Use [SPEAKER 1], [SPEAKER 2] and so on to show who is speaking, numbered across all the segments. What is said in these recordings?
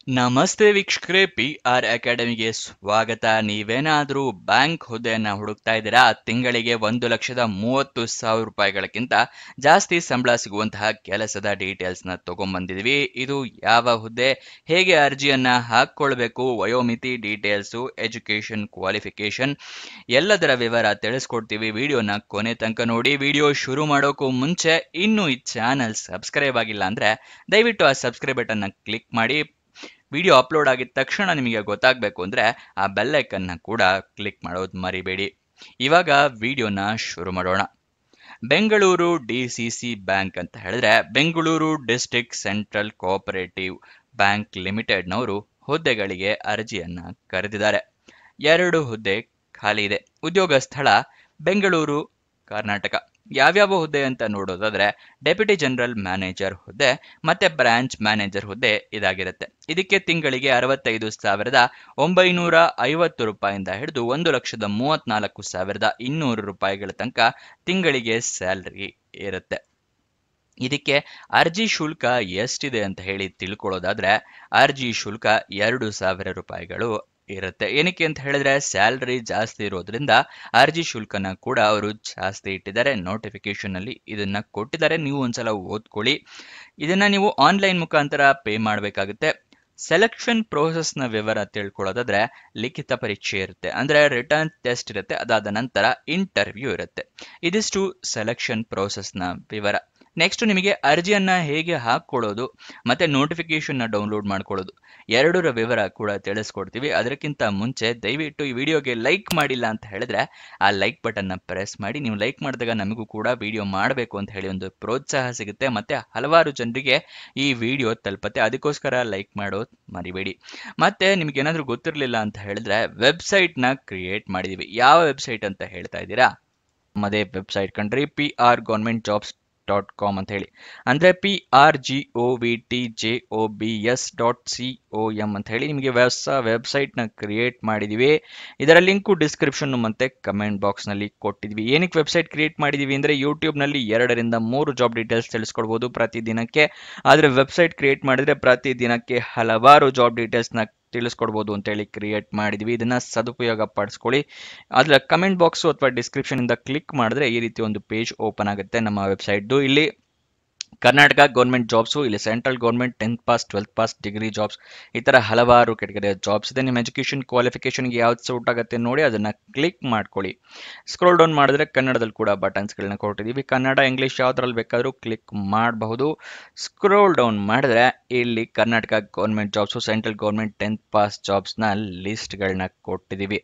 [SPEAKER 1] ನಮಸ್ತೆ ವೀಕ್ಷಕರೇ, PR ಅಕಾಡೆಮಿಗೆ ಸ್ವಾಗತ. ನೀವೇನಾದ್ರೂ ಬ್ಯಾಂಕ್ ಹುದ್ದೆಯನ್ನ ಹುಡುಕ್ತಾ ಇದ್ದೀರಾ? ತಿಂಗಳಿಗೆ 1,30,30,000 ರೂಪಾಯಿಗಳಕ್ಕಿಂತ ಜಾಸ್ತಿ ಸಂಬಳ ಸಿಗುವಂತಹ ಕೆಲಸದ ಡೀಟೇಲ್ಸ್ ನ ತಗೊಂಡ್ಬಂದಿದೀವಿ. ಇದು ಯಾವ ಹುದ್ದೆ, ಹೇಗೆ ಅರ್ಜಿಯನ್ನ ಹಾಕೊಳ್ಬೇಕು, ವಯೋಮಿತಿ ಡೀಟೇಲ್ಸ್, ಎಜುಕೇಶನ್ ಕ್ವಾಲಿಫಿಕೇಶನ್ ಎಲ್ಲದರ ವಿವರ ತಿಳಿಸ್ಕೊಡ್ತೀವಿ. ವಿಡಿಯೋನ ಕೊನೆ ತನಕ ನೋಡಿ. ವಿಡಿಯೋ ಶುರು ಮಾಡೋಕ್ಕೂ ಮುಂಚೆ ಇನ್ನೂ ಈ ಚಾನಲ್ ಸಬ್ಸ್ಕ್ರೈಬ್ ಆಗಿಲ್ಲ ಅಂದ್ರೆ ದಯವಿಟ್ಟು ಆ ಸಬ್ಸ್ಕ್ರೈಬ್ ಬಟನ್ ನ ಕ್ಲಿಕ್ ಮಾಡಿ. ವಿಡಿಯೋ ಅಪ್ಲೋಡ್ ಆಗಿದ ತಕ್ಷಣ ನಿಮಗೆ ಗೊತ್ತಾಗಬೇಕು ಅಂದ್ರೆ ಆ ಬೆಲ್ ಐಕನ್ ನ ಕೂಡ ಕ್ಲಿಕ್ ಮಾಡೋದು ಮರಿಬೇಡಿ. ಇವಾಗ ವಿಡಿಯೋನ ಶುರು ಮಾಡೋಣ. ಬೆಂಗಳೂರು DCC ಬ್ಯಾಂಕ್ ಅಂತ ಹೇಳಿದ್ರೆ Bengaluru district central cooperative bank ಲಿಮಿಟೆಡ್ನವರು ಹುದ್ದೆಗಳಿಗೆ ಅರ್ಜಿಯನ್ನ ಕರೆದಿದ್ದಾರೆ. 2 ಹುದ್ದೆ ಖಾಲಿ ಇದೆ. ಉದ್ಯೋಗ ಸ್ಥಳ ಬೆಂಗಳೂರು, ಕರ್ನಾಟಕ. ಯಾವ್ಯಾವ ಹುದ್ದೆ ಅಂತ ನೋಡೋದಾದ್ರೆ ಡೆಪ್ಯೂಟಿ ಜನರಲ್ ಮ್ಯಾನೇಜರ್ ಹುದ್ದೆ ಮತ್ತೆ ಬ್ರಾಂಚ್ ಮ್ಯಾನೇಜರ್ ಹುದ್ದೆ ಇದಾಗಿರುತ್ತೆ. ಇದಕ್ಕೆ ತಿಂಗಳಿಗೆ 65,950 ರೂಪಾಯಿಂದ ಹಿಡಿದು 1,34,200 ರೂಪಾಯಿಗಳ ತನಕ ತಿಂಗಳಿಗೆ ಸ್ಯಾಲರಿ ಇರುತ್ತೆ. ಇದಕ್ಕೆ ಅರ್ಜಿ ಶುಲ್ಕ ಎಷ್ಟಿದೆ ಅಂತ ಹೇಳಿ ತಿಳ್ಕೊಳ್ಳೋದಾದ್ರೆ ಅರ್ಜಿ ಶುಲ್ಕ 2,000 ರೂಪಾಯಿಗಳು ಇರುತ್ತೆ. ಏನಕ್ಕೆ ಅಂತ ಹೇಳಿದ್ರೆ ಸ್ಯಾಲರಿ ಜಾಸ್ತಿ ಇರೋದ್ರಿಂದ ಅರ್ಜಿ ಶುಲ್ಕನ ಕೂಡ ಅವರು ಜಾಸ್ತಿ ಇಟ್ಟಿದ್ದಾರೆ. ನೋಟಿಫಿಕೇಶನ್ ಅಲ್ಲಿ ಇದನ್ನ ಕೊಟ್ಟಿದ್ದಾರೆ, ನೀವು ಒಂದ್ಸಲ ಓದ್ಕೊಳ್ಳಿ. ಇದನ್ನ ನೀವು ಆನ್ಲೈನ್ ಮುಖಾಂತರ ಪೇ ಮಾಡಬೇಕಾಗುತ್ತೆ. ಸೆಲೆಕ್ಷನ್ ಪ್ರೋಸೆಸ್ ನ ವಿವರ ತಿಳ್ಕೊಳ್ಳೋದಾದ್ರೆ ಲಿಖಿತ ಪರೀಕ್ಷೆ ಇರುತ್ತೆ, ಅಂದ್ರೆ ರಿಟರ್ನ್ ಟೆಸ್ಟ್ ಇರುತ್ತೆ. ಅದಾದ ನಂತರ ಇಂಟರ್ವ್ಯೂ ಇರುತ್ತೆ. ಇದಿಷ್ಟು ಸೆಲೆಕ್ಷನ್ ಪ್ರೋಸೆಸ್ ನ ವಿವರ. ನೆಕ್ಸ್ಟ್ ನಿಮಗೆ ಅರ್ಜಿಯನ್ನ ಹೇಗೆ ಹಾಕೊಳ್ಳೋದು ಮತ್ತೆ ನೋಟಿಫಿಕೇಶನ್ ನ ಡೌನ್ಲೋಡ್ ಮಾಡ್ಕೊಳ್ಳೋದು ಎರಡರ ವಿವರ ಕೂಡ ತಿಳಿಸ್ಕೊಡ್ತೀವಿ. ಅದಕ್ಕಿಂತ ಮುಂಚೆ ದಯವಿಟ್ಟು ಈ ವಿಡಿಯೋಗೆ ಲೈಕ್ ಮಾಡಿಲ್ಲ ಅಂತ ಹೇಳಿದ್ರೆ ಆ ಲೈಕ್ ಬಟನ್ ನ ಪ್ರೆಸ್ ಮಾಡಿ. ನೀವು ಲೈಕ್ ಮಾಡಿದಾಗ ನಮಗೂ ಕೂಡ ವಿಡಿಯೋ ಮಾಡಬೇಕು ಅಂತ ಹೇಳಿ ಒಂದು ಪ್ರೋತ್ಸಾಹ ಸಿಗುತ್ತೆ, ಮತ್ತೆ ಹಲವಾರು ಜನರಿಗೆ ಈ ವಿಡಿಯೋ ತಲುಪತ್ತೆ. ಅದಕ್ಕೋಸ್ಕರ ಲೈಕ್ ಮಾಡೋದು ಮರಿಬೇಡಿ. ಮತ್ತೆ ನಿಮ್ಗೆ ಏನಾದ್ರೂ ಗೊತ್ತಿರಲಿಲ್ಲ ಅಂತ ಹೇಳಿದ್ರೆ ವೆಬ್ಸೈಟ್ ನ ಕ್ರಿಯೇಟ್ ಮಾಡಿದೀವಿ. ಯಾವ ವೆಬ್ಸೈಟ್ ಅಂತ ಹೇಳ್ತಾ ಇದ್ದೀರಾ? ನಮ್ಮದೇ ವೆಬ್ಸೈಟ್ ಕಣ್ರಿ, prgovernmentjobs.com ಅಂತ ಹೇಳಿ, ಅಂದ್ರೆ PRGOVTJOBS.com ಅಂತ ಹೇಳಿ ನಿಮಗೆ ಹೊಸ ವೆಬ್ಸೈಟ್ ನ ಕ್ರಿಯೇಟ್ ಮಾಡಿದೀವಿ. ಇದರ ಲಿಂಕು ಡಿಸ್ಕ್ರಿಪ್ಷನ್ ಮತ್ತೆ ಕಮೆಂಟ್ ಬಾಕ್ಸ್ ನಲ್ಲಿ ಕೊಟ್ಟಿದ್ವಿ. ಏನಕ್ಕೆ ವೆಬ್ಸೈಟ್ ಕ್ರಿಯೇಟ್ ಮಾಡಿದೀವಿ ಅಂದ್ರೆ ಯೂಟ್ಯೂಬ್ ನಲ್ಲಿ 2 ರಿಂದ 3 ಜಾಬ್ ಡೀಟೇಲ್ಸ್ ತಿಳಿಸ್ಕೊಡ್ಬೋದು ಪ್ರತಿದಿನಕ್ಕೆ. ಆದ್ರೆ ವೆಬ್ಸೈಟ್ ಕ್ರಿಯೇಟ್ ಮಾಡಿದ್ರೆ ಪ್ರತಿದಿನಕ್ಕೆ ಹಲವಾರು ಜಾಬ್ ಡೀಟೇಲ್ಸ್ ನ ತಿಳಿಸ್ಕೊಡ್ಬೋದು ಅಂತ ಹೇಳಿ ಕ್ರಿಯೇಟ್ ಮಾಡಿದೀವಿ. ಇದನ್ನ ಸದುಪಯೋಗ ಪಡಿಸ್ಕೊಳ್ಳಿ. ಅದ್ರ ಕಮೆಂಟ್ ಬಾಕ್ಸ್ ಅಥವಾ ಡಿಸ್ಕ್ರಿಪ್ಷನ್ ಇಂದ ಕ್ಲಿಕ್ ಮಾಡಿದ್ರೆ ಈ ರೀತಿ ಒಂದು ಪೇಜ್ ಓಪನ್ ಆಗುತ್ತೆ ನಮ್ಮ ವೆಬ್ಸೈಟ್. ಇಲ್ಲಿ ಕರ್ನಾಟಕ ಗೌರ್ಮೆಂಟ್ ಜಾಬ್ಸು, ಇಲ್ಲಿ central government 10th pass 12th pass degree jobs, ಈ ತರ ಹಲವಾರು ಕೆಟಗರಿಯ ಜಾಬ್ಸ್ ಇದೆ. ನಿಮ್ಮ ಎಜುಕೇಶನ್ ಕ್ವಾಲಿಫಿಕೇಶನ್ಗೆ ಯಾವ್ದು ಸೂಟ್ ಆಗುತ್ತೆ ನೋಡಿ ಅದನ್ನ ಕ್ಲಿಕ್ ಮಾಡ್ಕೊಳ್ಳಿ. ಸ್ಕ್ರೋಲ್ ಡೌನ್ ಮಾಡಿದ್ರೆ ಕನ್ನಡದಲ್ಲಿ ಕೂಡ ಬಟನ್ಸ್ಗಳನ್ನ ಕೊಟ್ಟಿದ್ದೀವಿ. ಕನ್ನಡ, ಇಂಗ್ಲಿಷ್ ಯಾವ್ದ್ರಲ್ಲಿ ಬೇಕಾದ್ರೂ ಕ್ಲಿಕ್ ಮಾಡಬಹುದು. ಸ್ಕ್ರೋಲ್ ಡೌನ್ ಮಾಡಿದ್ರೆ ಇಲ್ಲಿ Karnataka government jobs, central government 10th pass ಜಾಬ್ಸ್ನ ಲಿಸ್ಟ್ಗಳನ್ನ ಕೊಟ್ಟಿದ್ದೀವಿ.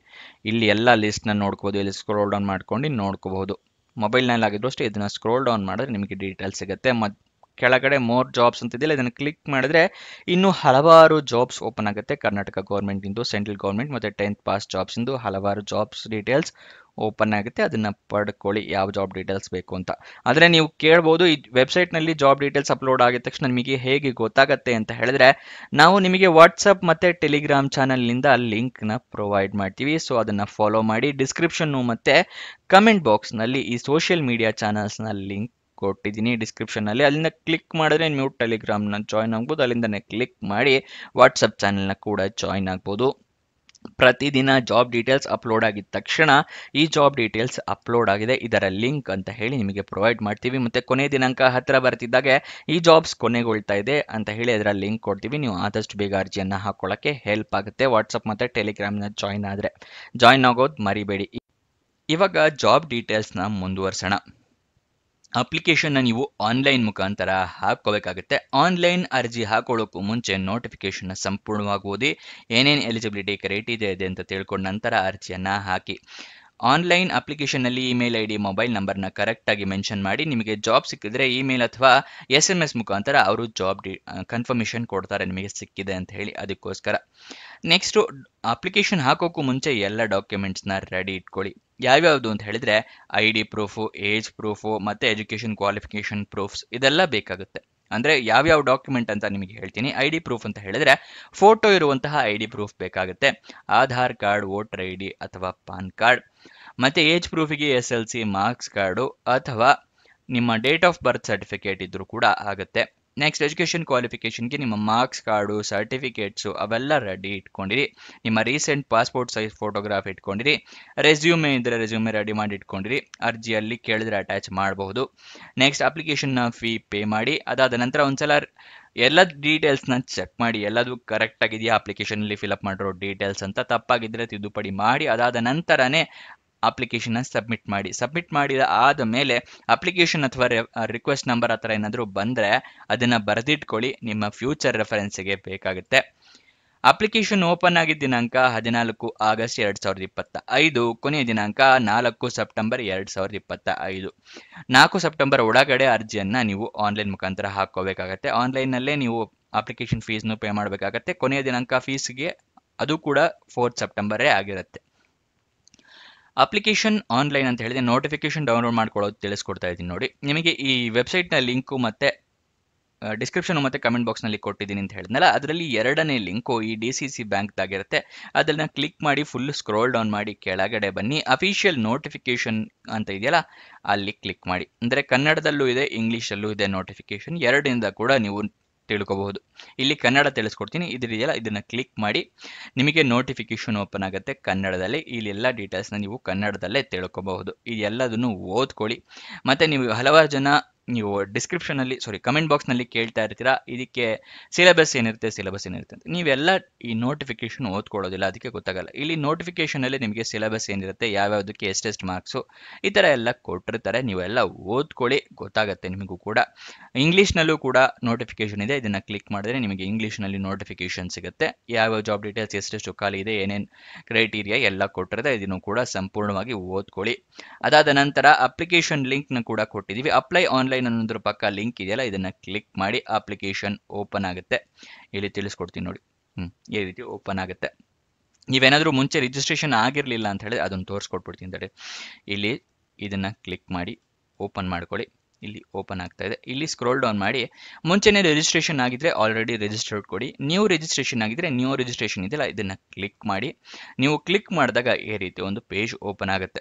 [SPEAKER 1] ಇಲ್ಲಿ ಎಲ್ಲ ಲಿಸ್ಟ್ನ ನೋಡ್ಕೋಬಹುದು. ಇಲ್ಲಿ ಸ್ಕ್ರೋಲ್ ಡೌನ್ ಮಾಡ್ಕೊಂಡು ನೋಡ್ಕೋಬಹುದು. ಮೊಬೈಲ್ನಲ್ಲಿ ಆಗಿದ್ರು ಅಷ್ಟೇ ಇದನ್ನ ಸ್ಕ್ರೋಲ್ ಡೌನ್ ಮಾಡಿದ್ರೆ ನಿಮಗೆ ಡೀಟೇಲ್ಸ್ ಸಿಗುತ್ತೆ. ಕೆಳಗಡೆ ಮೋರ್ ಜಾಬ್ಸ್ ಅಂತಿದೆಯಲ್ಲ, ಇದನ್ನು ಕ್ಲಿಕ್ ಮಾಡಿದ್ರೆ ಇನ್ನೂ ಹಲವಾರು ಜಾಬ್ಸ್ ಓಪನ್ ಆಗುತ್ತೆ. ಕರ್ನಾಟಕ ಗೌರ್ಮೆಂಟ್ ಇಂದು, ಸೆಂಟ್ರಲ್ ಗೌರ್ಮೆಂಟ್ ಮತ್ತೆ 10th ಪಾಸ್ ಜಾಬ್ಸ್ ಇಂದು ಹಲವಾರು ಜಾಬ್ಸ್ ಡೀಟೇಲ್ಸ್ ಓಪನ್ ಆಗುತ್ತೆ. ಅದನ್ನ ಪಡ್ಕೊಳ್ಳಿ ಯಾವ ಜಾಬ್ ಡೀಟೇಲ್ಸ್ ಬೇಕು ಅಂತ. ಆದ್ರೆ ನೀವು ಕೇಳ್ಬೋದು, ಈ ವೆಬ್ಸೈಟ್ ನಲ್ಲಿ ಜಾಬ್ ಡೀಟೇಲ್ಸ್ ಅಪ್ಲೋಡ್ ಆಗಿದ ತಕ್ಷಣ ನಿಮಗೆ ಹೇಗೆ ಗೊತ್ತಾಗತ್ತೆ ಅಂತ ಹೇಳಿದ್ರೆ ನಾವು ನಿಮಗೆ ವಾಟ್ಸಪ್ ಮತ್ತೆ ಟೆಲಿಗ್ರಾಮ್ ಚಾನಲ್ ನಿಂದ ಲಿಂಕ್ ನ ಪ್ರೊವೈಡ್ ಮಾಡ್ತೀವಿ. ಸೊ ಅದನ್ನ ಫಾಲೋ ಮಾಡಿ. ಡಿಸ್ಕ್ರಿಪ್ಷನ್ ಮತ್ತೆ ಕಮೆಂಟ್ ಬಾಕ್ಸ್ ನಲ್ಲಿ ಈ ಸೋಷಿಯಲ್ ಮೀಡಿಯಾ ಚಾನಲ್ಸ್ ನ ಲಿಂಕ್ ಕೊಟ್ಟಿದ್ದೀನಿ ಡಿಸ್ಕ್ರಿಪ್ಷನ್ ನಲ್ಲಿ. ಅಲ್ಲಿಂದ ಕ್ಲಿಕ್ ಮಾಡಿದ್ರೆ ನೀವು ಟೆಲಿಗ್ರಾಮ್ ನ ಜಾಯ್ನ್ ಆಗ್ಬೋದು. ಅಲ್ಲಿಂದನೇ ಕ್ಲಿಕ್ ಮಾಡಿ ವಾಟ್ಸಪ್ ಚಾನೆಲ್ ನ ಕೂಡ ಜಾಯ್ನ್ ಆಗ್ಬೋದು. ಪ್ರತಿದಿನ ಜಾಬ್ ಡೀಟೇಲ್ಸ್ ಅಪ್ಲೋಡ್ ಆಗಿದ ತಕ್ಷಣ ಈ ಜಾಬ್ ಡೀಟೇಲ್ಸ್ ಅಪ್ಲೋಡ್ ಆಗಿದೆ, ಇದರ ಲಿಂಕ್ ಅಂತ ಹೇಳಿ ನಿಮಗೆ ಪ್ರೊವೈಡ್ ಮಾಡ್ತೀವಿ. ಮತ್ತೆ ಕೊನೆ ದಿನಾಂಕ ಹತ್ತಿರ ಬರ್ತಿದ್ದಾಗೆ ಈ ಜಾಬ್ಸ್ ಕೊನೆಗೊಳ್ತಾ ಇದೆ ಅಂತ ಹೇಳಿ ಅದರ ಲಿಂಕ್ ಕೊಡ್ತೀವಿ. ನೀವು ಆದಷ್ಟು ಬೇಗ ಅರ್ಜಿಯನ್ನ ಹಾಕೊಳ್ಳಕ್ಕೆ ಹೆಲ್ಪ್ ಆಗುತ್ತೆ. ವಾಟ್ಸಪ್ ಮತ್ತೆ ಟೆಲಿಗ್ರಾಮ್ ನ ಜಾಯ್ನ್ ಆದ್ರೆ ಜಾಯ್ನ್ ಆಗೋದು ಮರಿಬೇಡಿ. ಇವಾಗ ಜಾಬ್ ಡೀಟೇಲ್ಸ್ ನ ಮುಂದುವರ್ಸೋಣ. ಅಪ್ಲಿಕೇಶನ್ ನೀವು ಆನ್ಲೈನ್ ಮುಖಾಂತರ ಹಾಕೋಬೇಕಾಗುತ್ತೆ. ಆನ್ಲೈನ್ ಅರ್ಜಿ ಹಾಕೊಳ್ಳೋಕ್ಕೂ ಮುಂಚೆ ನೋಟಿಫಿಕೇಶನ್ ಸಂಪೂರ್ಣವಾಗಿ ಓದಿ ಏನೇನು ಎಲಿಜಿಬಿಲಿಟಿ ಕ್ರೈಟೀರಿಯಾ ಇದೆ ಅಂತ ತಿಳ್ಕೊಂಡ ನಂತರ ಅರ್ಜಿಯನ್ನ ಹಾಕಿ. ಆನ್ಲೈನ್ ಅಪ್ಲಿಕೇಶನ್ ನಲ್ಲಿ ಇಮೇಲ್ ಐಡಿ, ಮೊಬೈಲ್ ನಂಬರ್ನ ಕರೆಕ್ಟ್ ಆಗಿ ಮೆನ್ಷನ್ ಮಾಡಿ. ನಿಮಗೆ ಜಾಬ್ ಸಿಕ್ಕಿದ್ರೆ ಇಮೇಲ್ ಅಥವಾ SMS ಮುಖಾಂತರ ಅವರು ಜಾಬ್ ಕನ್ಫರ್ಮೇಶನ್ ಕೊಡ್ತಾರೆ ನಿಮಗೆ ಸಿಕ್ಕಿದೆ ಅಂತ ಹೇಳಿ. ಅದಕ್ಕೋಸ್ಕರ ನೆಕ್ಸ್ಟ್ ಅಪ್ಲಿಕೇಶನ್ ಹಾಕೋಕ್ಕೂ ಮುಂಚೆ ಎಲ್ಲ ಡಾಕ್ಯುಮೆಂಟ್ಸ್ನ ರೆಡಿ ಇಟ್ಕೊಳ್ಳಿ. ಯಾವ್ಯಾವುದು ಅಂತ ಹೇಳಿದ್ರೆ ID ಪ್ರೂಫು, ಏಜ್ ಪ್ರೂಫು ಮತ್ತೆ ಎಜುಕೇಶನ್ ಕ್ವಾಲಿಫಿಕೇಶನ್ ಪ್ರೂಫ್ಸ್ ಇದೆಲ್ಲ ಬೇಕಾಗುತ್ತೆ. ಅಂದ್ರೆ ಯಾವ್ಯಾವ ಡಾಕ್ಯುಮೆಂಟ್ ಅಂತ ನಿಮಗೆ ಹೇಳ್ತೀನಿ. ID ಪ್ರೂಫ್ ಅಂತ ಹೇಳಿದ್ರೆ ಫೋಟೋ ಇರುವಂತಹ ID ಪ್ರೂಫ್ ಬೇಕಾಗುತ್ತೆ. ಆಧಾರ್ ಕಾರ್ಡ್, ವೋಟರ್ ID ಅಥವಾ ಪಾನ್ ಕಾರ್ಡ್. ಮತ್ತೆ ಏಜ್ ಪ್ರೂಫಿಗೆ SLC ಮಾರ್ಕ್ಸ್ ಕಾರ್ಡು ಅಥವಾ ನಿಮ್ಮ ಡೇಟ್ ಆಫ್ ಬರ್ತ್ ಸರ್ಟಿಫಿಕೇಟ್ ಇದ್ರೂ ಕೂಡ ಆಗುತ್ತೆ. ನೆಕ್ಸ್ಟ್ ಎಜುಕೇಷನ್ ಕ್ವಾಲಿಫಿಕೇಷನ್ಗೆ ನಿಮ್ಮ ಮಾರ್ಕ್ಸ್ ಕಾರ್ಡು ಸರ್ಟಿಫಿಕೇಟ್ಸು ಅವೆಲ್ಲ ರೆಡಿ ಇಟ್ಕೊಂಡಿರಿ. ನಿಮ್ಮ ರೀಸೆಂಟ್ ಪಾಸ್ಪೋರ್ಟ್ ಸೈಜ್ ಫೋಟೋಗ್ರಾಫ್ ಇಟ್ಕೊಂಡಿರಿ. ರೆಸ್ಯೂಮೆ ಇದ್ದರೆ ರೆಸ್ಯೂಮೆ ರೆಡಿ ಮಾಡಿ ಇಟ್ಕೊಂಡಿರಿ. ಅರ್ಜಿಯಲ್ಲಿ ಕೇಳಿದ್ರೆ ಅಟ್ಯಾಚ್ ಮಾಡಬಹುದು. ನೆಕ್ಸ್ಟ್ ಅಪ್ಲಿಕೇಶನ್ನ ಫೀ ಪೇ ಮಾಡಿ. ಅದಾದ ನಂತರ ಒಂದ್ಸಲ ಎಲ್ಲ ಡೀಟೇಲ್ಸ್ನ ಚೆಕ್ ಮಾಡಿ, ಎಲ್ಲದೂ ಕರೆಕ್ಟ್ ಆಗಿದೆಯಾ ಅಪ್ಲಿಕೇಶನಲ್ಲಿ ಫಿಲಪ್ ಮಾಡಿರೋ ಡೀಟೇಲ್ಸ್ ಅಂತ. ತಪ್ಪಾಗಿದ್ದರೆ ತಿದ್ದುಪಡಿ ಮಾಡಿ ಅದಾದ ನಂತರನೇ ಅಪ್ಲಿಕೇಶನ್ನ ಸಬ್ಮಿಟ್ ಮಾಡಿದ ಆದ ಮೇಲೆ ಅಪ್ಲಿಕೇಶನ್ ಅಥವಾ ರಿಕ್ವೆಸ್ಟ್ ನಂಬರ್ ಆ ಥರ ಏನಾದರೂ ಬಂದರೆ ಅದನ್ನು ಬರೆದಿಟ್ಕೊಳ್ಳಿ, ನಿಮ್ಮ ಫ್ಯೂಚರ್ ರೆಫರೆನ್ಸ್ಗೆ ಬೇಕಾಗುತ್ತೆ. ಅಪ್ಲಿಕೇಶನ್ ಓಪನ್ ಆಗಿದ್ದ ದಿನಾಂಕ 14 ಆಗಸ್ಟ್ 2025, ಕೊನೆಯ ದಿನಾಂಕ 4 ಸೆಪ್ಟೆಂಬರ್ 2025. 4 ಸೆಪ್ಟೆಂಬರ್ ಒಳಗಡೆ ಅರ್ಜಿಯನ್ನು ನೀವು ಆನ್ಲೈನ್ ಮುಖಾಂತರ ಹಾಕೋಬೇಕಾಗತ್ತೆ. ಆನ್ಲೈನ್ನಲ್ಲೇ ನೀವು ಅಪ್ಲಿಕೇಶನ್ ಫೀಸ್ನು ಪೇ ಮಾಡಬೇಕಾಗತ್ತೆ. ಕೊನೆಯ ದಿನಾಂಕ ಫೀಸ್ಗೆ ಅದು ಕೂಡ 4 ಸೆಪ್ಟೆಂಬರೇ ಆಗಿರುತ್ತೆ. ಅಪ್ಲಿಕೇಶನ್ ಆನ್ಲೈನ್ ಅಂತ ಹೇಳಿದ್ರೆ ನೋಟಿಫಿಕೇಶನ್ ಡೌನ್ಲೋಡ್ ಮಾಡ್ಕೊಳ್ಳೋದು ತಿಳಿಸ್ಕೊಡ್ತಾ ಇದ್ದೀನಿ ನೋಡಿ. ನಿಮಗೆ ಈ ವೆಬ್ಸೈಟ್ನ ಲಿಂಕು ಮತ್ತೆ ಡಿಸ್ಕ್ರಿಪ್ಷನ್ ಮತ್ತು ಕಮೆಂಟ್ ಬಾಕ್ಸ್ನಲ್ಲಿ ಕೊಟ್ಟಿದ್ದೀನಿ ಅಂತ ಹೇಳಿದ್ನಲ್ಲ, ಅದರಲ್ಲಿ ಎರಡನೇ ಲಿಂಕು ಈ DCC ಬ್ಯಾಂಕ್ದಾಗಿರುತ್ತೆ. ಅದನ್ನು ಕ್ಲಿಕ್ ಮಾಡಿ ಫುಲ್ ಸ್ಕ್ರೋಲ್ ಡೌನ್ ಮಾಡಿ ಕೆಳಗಡೆ ಬನ್ನಿ. ಅಫಿಷಿಯಲ್ ನೋಟಿಫಿಕೇಶನ್ ಅಂತ ಇದೆಯಲ್ಲ ಅಲ್ಲಿ ಕ್ಲಿಕ್ ಮಾಡಿ. ಅಂದರೆ ಕನ್ನಡದಲ್ಲೂ ಇದೆ, ಇಂಗ್ಲೀಷಲ್ಲೂ ಇದೆ ನೋಟಿಫಿಕೇಶನ್, ಎರಡರಿಂದ ಕೂಡ ನೀವು ತಿಳ್ಕೋಬಹುದು. ಇಲ್ಲಿ ಕನ್ನಡ ತಿಳಿಸ್ಕೊಡ್ತೀನಿ, ಇದೆಯಲ್ಲ ಇದನ್ನು ಕ್ಲಿಕ್ ಮಾಡಿ. ನಿಮಗೆ ನೋಟಿಫಿಕೇಶನ್ ಓಪನ್ ಆಗುತ್ತೆ ಕನ್ನಡದಲ್ಲಿ. ಇಲ್ಲಿ ಎಲ್ಲ ಡೀಟೇಲ್ಸ್ನ ನೀವು ಕನ್ನಡದಲ್ಲೇ ತಿಳ್ಕೋಬಹುದು. ಇದೆಲ್ಲದನ್ನು ಓದ್ಕೊಳ್ಳಿ. ಮತ್ತು ನೀವು ಹಲವಾರು ಜನ ನೀವು ಕಮೆಂಟ್ ಬಾಕ್ಸ್ನಲ್ಲಿ ಕೇಳ್ತಾ ಇರ್ತೀರಾ ಇದಕ್ಕೆ ಸಿಲೆಬಸ್ ಏನಿರುತ್ತೆ ಅಂತ. ನೀವೆಲ್ಲ ಈ ನೋಟಿಫಿಕೇಶನ್ ಓದ್ಕೊಳ್ಳೋದಿಲ್ಲ, ಅದಕ್ಕೆ ಗೊತ್ತಾಗಲ್ಲ. ಇಲ್ಲಿ ನೋಟಿಫಿಕೇಶನಲ್ಲಿ ನಿಮಗೆ ಸಿಲೆಬಸ್ ಏನಿರುತ್ತೆ, ಯಾವ್ಯಾವುದಕ್ಕೆ ಎಷ್ಟೆಷ್ಟು ಮಾರ್ಕ್ಸು ಈ ಥರ ಎಲ್ಲ ಕೊಟ್ಟಿರ್ತಾರೆ. ನೀವೆಲ್ಲ ಓದ್ಕೊಳ್ಳಿ, ಗೊತ್ತಾಗುತ್ತೆ ನಿಮಗೂ ಕೂಡ. ಇಂಗ್ಲೀಷ್ನಲ್ಲೂ ಕೂಡ ನೋಟಿಫಿಕೇಶನ್ ಇದೆ. ಇದನ್ನು ಕ್ಲಿಕ್ ಮಾಡಿದ್ರೆ ನಿಮಗೆ ಇಂಗ್ಲೀಷ್ನಲ್ಲಿ ನೋಟಿಫಿಕೇಶನ್ ಸಿಗುತ್ತೆ. ಯಾವ ಜಾಬ್ ಡೀಟೇಲ್ಸ್ ಎಷ್ಟೆಷ್ಟು ಖಾಲಿ ಇದೆ, ಏನೇನು ಕ್ರೈಟೀರಿಯಾ ಎಲ್ಲ ಕೊಟ್ಟಿರುತ್ತೆ. ಇದನ್ನು ಕೂಡ ಸಂಪೂರ್ಣವಾಗಿ ಓದ್ಕೊಳ್ಳಿ. ಅದಾದ ನಂತರ ಅಪ್ಲಿಕೇಶನ್ ಲಿಂಕ್ನ ಕೂಡ ಕೊಟ್ಟಿದ್ದೀವಿ. ಅಪ್ಲೈ ಆನ್ಲೈನ್ ಅನ್ನೋದ್ರ ಪಕ್ಕ ಲಿಂಕ್ ಇದೆಯಲ್ಲ ಇದನ್ನ ಕ್ಲಿಕ್ ಮಾಡಿ. ಅಪ್ಲಿಕೇಶನ್ ಓಪನ್ ಆಗುತ್ತೆ. ಇಲ್ಲಿ ತಿಳಿಸ್ಕೊಡ್ತೀನಿ ನೋಡಿ. ಈ ರೀತಿ ಓಪನ್ ಆಗುತ್ತೆ. ನೀವೇನಾದರೂ ಮುಂಚೆ ರಿಜಿಸ್ಟ್ರೇಷನ್ ಆಗಿರಲಿಲ್ಲ ಅಂತ ಹೇಳಿದ್ರೆ ಅದನ್ನು ತೋರಿಸ್ಕೊಟ್ಬಿಡ್ತೀನಿ ತಡೆ. ಇಲ್ಲಿ ಇದನ್ನ ಕ್ಲಿಕ್ ಮಾಡಿ ಓಪನ್ ಮಾಡ್ಕೊಳ್ಳಿ. ಇಲ್ಲಿ ಓಪನ್ ಆಗ್ತಾ ಇದೆ. ಇಲ್ಲಿ ಸ್ಕ್ರೋಲ್ ಡೌನ್ ಮಾಡಿ. ಮುಂಚೆನೇ ರಿಜಿಸ್ಟ್ರೇಷನ್ ಆಗಿದ್ರೆ ಆಲ್ರೆಡಿ ರಿಜಿಸ್ಟರ್ಡ್ ಕೊಡಿ. ನ್ಯೂ ರಿಜಿಸ್ಟ್ರೇಷನ್ ಆಗಿದ್ರೆ ನ್ಯೂ ರಿಜಿಸ್ಟ್ರೇಷನ್ ಇದೆಯಲ್ಲ ಇದನ್ನ ಕ್ಲಿಕ್ ಮಾಡಿ. ನೀವು ಕ್ಲಿಕ್ ಮಾಡಿದಾಗ ಈ ರೀತಿ ಒಂದು ಪೇಜ್ ಓಪನ್ ಆಗುತ್ತೆ.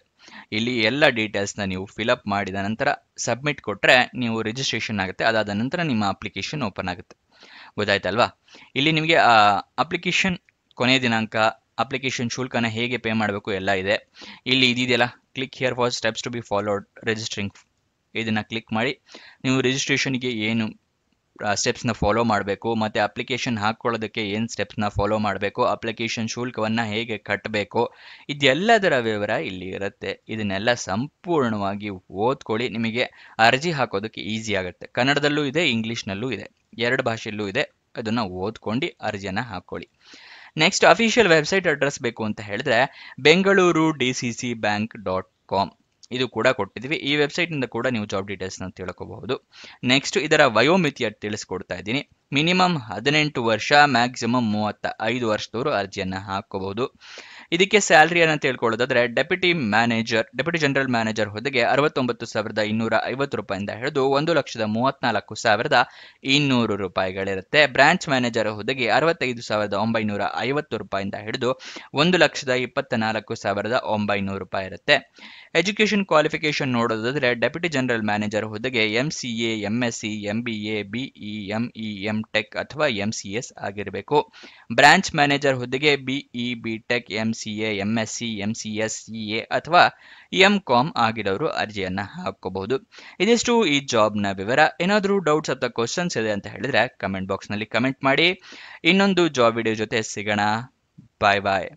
[SPEAKER 1] ಇಲ್ಲಿ ಎಲ್ಲ ಡೀಟೇಲ್ಸ್ನ ನೀವು ಫಿಲಪ್ ಮಾಡಿದ ನಂತರ ಸಬ್ಮಿಟ್ ಕೊಟ್ಟರೆ ನೀವು ರಿಜಿಸ್ಟ್ರೇಷನ್ ಆಗುತ್ತೆ. ಅದಾದ ನಂತರ ನಿಮ್ಮ ಅಪ್ಲಿಕೇಶನ್ ಓಪನ್ ಆಗುತ್ತೆ. ಗೊತ್ತಾಯ್ತಲ್ವಾ? ಇಲ್ಲಿ ನಿಮಗೆ ಅಪ್ಲಿಕೇಶನ್ ಕೊನೆಯ ದಿನಾಂಕ, ಅಪ್ಲಿಕೇಶನ್ ಶುಲ್ಕನ ಹೇಗೆ ಪೇ ಮಾಡಬೇಕು ಎಲ್ಲ ಇದೆ. ಇಲ್ಲಿ ಇದೆಯಲ್ಲ click here for steps to be followed registering, ಇದನ್ನು ಕ್ಲಿಕ್ ಮಾಡಿ. ನೀವು ರಿಜಿಸ್ಟ್ರೇಷನ್ಗೆ ಏನು ಸ್ಟೆಪ್ಸ್ನ ಫಾಲೋ ಮಾಡಬೇಕು, ಮತ್ತು ಅಪ್ಲಿಕೇಶನ್ ಹಾಕ್ಕೊಳ್ಳೋದಕ್ಕೆ ಏನು ಸ್ಟೆಪ್ಸ್ನ ಫಾಲೋ ಮಾಡಬೇಕು, ಅಪ್ಲಿಕೇಶನ್ ಶುಲ್ಕವನ್ನು ಹೇಗೆ ಕಟ್ಟಬೇಕು, ಇದೆಲ್ಲದರ ವಿವರ ಇಲ್ಲಿ ಇರುತ್ತೆ. ಇದನ್ನೆಲ್ಲ ಸಂಪೂರ್ಣವಾಗಿ ಓದ್ಕೊಳ್ಳಿ. ನಿಮಗೆ ಅರ್ಜಿ ಹಾಕೋದಕ್ಕೆ ಈಸಿ ಆಗುತ್ತೆ. ಕನ್ನಡದಲ್ಲೂ ಇದೆ, ಇಂಗ್ಲೀಷ್ನಲ್ಲೂ ಇದೆ, ಎರಡು ಭಾಷೆಯಲ್ಲೂ ಇದೆ. ಅದನ್ನು ಓದ್ಕೊಂಡು ಅರ್ಜಿಯನ್ನು ಹಾಕ್ಕೊಳ್ಳಿ. ನೆಕ್ಸ್ಟ್ ಅಫಿಷಿಯಲ್ ವೆಬ್ಸೈಟ್ ಅಡ್ರೆಸ್ ಬೇಕು ಅಂತ ಹೇಳಿದ್ರೆ bengaluru.dccbank.com ಇದು ಕೂಡ ಕೊಟ್ಟಿದ್ದೀವಿ. ಈ ವೆಬ್ಸೈಟ್ನಿಂದ ಕೂಡ ನೀವು ಜಾಬ್ ಡೀಟೇಲ್ಸ್ನ ತಿಳ್ಕೋಬಹುದು. ನೆಕ್ಸ್ಟ್ ಇದರ ವಯೋಮಿತಿಯ ತಿಳಿಸ್ಕೊಡ್ತಾ ಇದ್ದೀನಿ. ಮಿನಿಮಮ್ 18 ವರ್ಷ, ಮ್ಯಾಕ್ಸಿಮಮ್ 35 ವರ್ಷದವರು ಅರ್ಜಿಯನ್ನು ಹಾಕೋಬಹುದು. ಇದಕ್ಕೆ ಸ್ಯಾಲ್ರಿಯನ್ನು ತಿಳ್ಕೊಳ್ಳೋದಾದ್ರೆ ಡೆಪ್ಯೂಟಿ ಜನರಲ್ ಮ್ಯಾನೇಜರ್ ಹುದ್ದೆಗೆ 69,250 ರೂಪಾಯಿಂದ ಹಿಡಿದು 1,34,200 ರೂಪಾಯಿಗಳಿರುತ್ತೆ. ಬ್ರಾಂಚ್ ಮ್ಯಾನೇಜರ್ ಹುದ್ದೆಗೆ 65,950 ರೂಪಾಯಿಂದ ಹಿಡಿದು 1,24,900 ರೂಪಾಯಿ ಇರುತ್ತೆ. ಎಜುಕೇಷನ್ ಕ್ವಾಲಿಫಿಕೇಶನ್ ನೋಡೋದಾದ್ರೆ ಡೆಪ್ಯೂಟಿ ಜನರಲ್ ಮ್ಯಾನೇಜರ್ ಹುದ್ದೆಗೆ MCA, MSc, MBA, BE, ME, MTech ಅಥವಾ MCS ಆಗಿರಬೇಕು. ಬ್ರಾಂಚ್ ಮ್ಯಾನೇಜರ್ ಹುದ್ದೆಗೆ BE, BTech, MCA, MSc, MCS, CA ಅಥವಾ MCOM ಆಗಿರೋರು ಅರ್ಜಿಯನ್ನು ಹಾಕೋಬಹುದು. ಇದಿಷ್ಟು ಈ ಜಾಬ್ನ ವಿವರ. ಏನಾದರೂ ಡೌಟ್ಸ್ ಅಥವಾ ಕ್ವಶನ್ಸ್ ಇದೆ ಅಂತ ಹೇಳಿದ್ರೆ ಕಮೆಂಟ್ ಬಾಕ್ಸ್ನಲ್ಲಿ ಕಮೆಂಟ್ ಮಾಡಿ. ಇನ್ನೊಂದು ಜಾಬ್ ವಿಡಿಯೋ ಜೊತೆ ಸಿಗೋಣ. ಬಾಯ್ ಬಾಯ್.